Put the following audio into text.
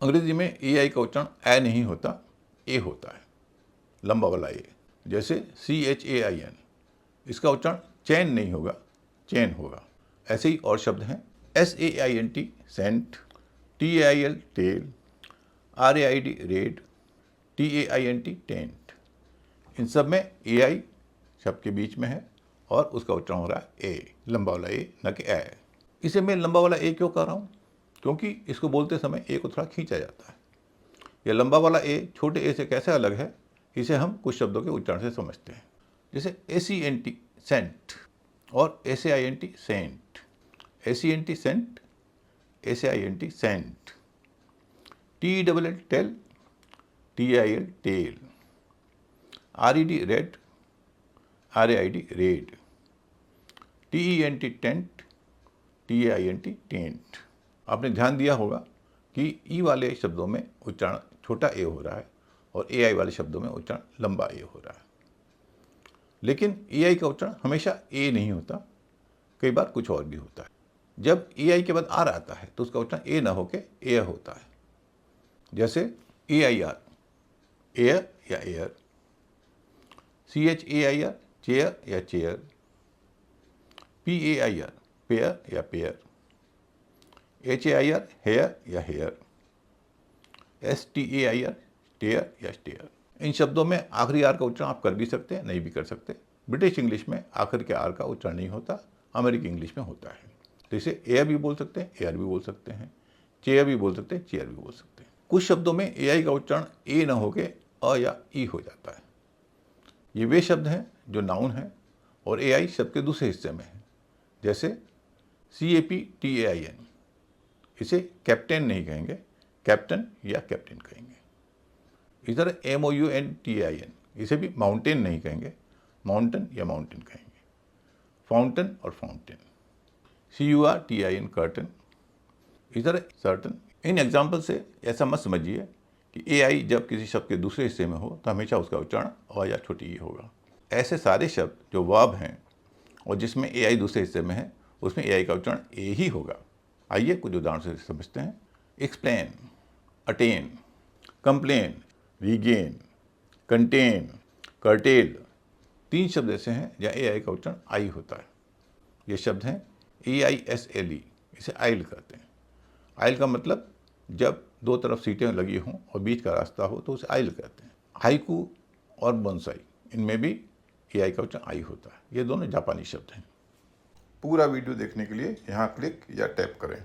अंग्रेजी में एआई का उच्चारण ए नहीं होता, ए होता है, लंबा वाला ए। जैसे CHAIN, इसका उच्चारण चैन नहीं होगा, चैन होगा। ऐसे ही और शब्द हैं SAINT saint, TAIL tail, RAID raid, TAINT taint. इन सब में AI शब्द के बीच में है और उसका उच्चारण हो रहा है ए, लंबा वाला ए, न कि ए। इसे मैं लंबा वाला ए क्यों कर रहा हूँ? क्योंकि इसको बोलते समय ए को थोड़ा खींचा जाता है। यह लंबा वाला ए छोटे ए से कैसे अलग है, इसे हम कुछ शब्दों के उच्चारण से समझते हैं। जैसे ACNT सेंट और SAINT saint, ACNT cent, SAINT saint, TELL tell, TIL tell, RED red, RAID raid, TENT tent, TAINT taint. आपने ध्यान दिया होगा कि ई वाले शब्दों में उच्चारण छोटा ए हो रहा है और AI वाले शब्दों में उच्चारण लंबा ए हो रहा है। लेकिन AI का उच्चारण हमेशा ए नहीं होता, कई बार कुछ और भी होता है। जब AI के बाद आर आता है तो उसका उच्चारण ए ना होके एयर होता है। जैसे AIR, एयर या एयर, CHAIR, चेयर या चेयर, PAIR, पेयर या पेयर, HAIR, हेयर या हेयर, STAIR, स्टेयर या स्टेयर। इन शब्दों में आखिरी आर का उच्चारण आप कर भी सकते हैं, नहीं भी कर सकते। ब्रिटिश इंग्लिश में आखिर के आर का उच्चारण नहीं होता, अमेरिकी इंग्लिश में होता है। तो इसे एयर भी बोल सकते हैं, एयर भी बोल सकते हैं, चेयर भी बोल सकते हैं, चेयर भी बोल सकते हैं। कुछ शब्दों में AI का उच्चारण ए न होके अ या ई हो जाता है। ये वे शब्द हैं जो नाउन हैं और AI शब्द के दूसरे हिस्से में है। जैसे CAPTAIN, इसे कैप्टन नहीं कहेंगे, कैप्टन या कैप्टन कहेंगे। इस तरह MOUNTAIN, इसे भी माउंटेन नहीं कहेंगे, माउंटेन या माउंटेन कहेंगे। फाउंटेन और फाउंटेन, CURTIN कर्टन, इस तरह सर्टन। इन एग्जाम्पल से ऐसा मत समझिए कि AI जब किसी शब्द के दूसरे हिस्से में हो तो हमेशा उसका उच्चारण अ या छोटी ई होगा। ऐसे सारे शब्द जो वर्ब हैं और जिसमें AI दूसरे हिस्से में है, उसमें AI का उच्चारण ए ही होगा। आइए कुछ उदाहरण से समझते हैं। Explain, attain, complain, regain, contain, cartel, 3 शब्द ऐसे हैं जहाँ AI का उच्चारण आई होता है। ये शब्द हैं AISLE, इसे आइल कहते हैं। आइल का मतलब जब दो तरफ सीटें लगी हों और बीच का रास्ता हो तो उसे आइल कहते हैं। हाइकू और बोनसाई, इनमें भी AI का उच्चारण आई होता है। ये दोनों जापानी शब्द हैं। पूरा वीडियो देखने के लिए यहाँ क्लिक या टैप करें।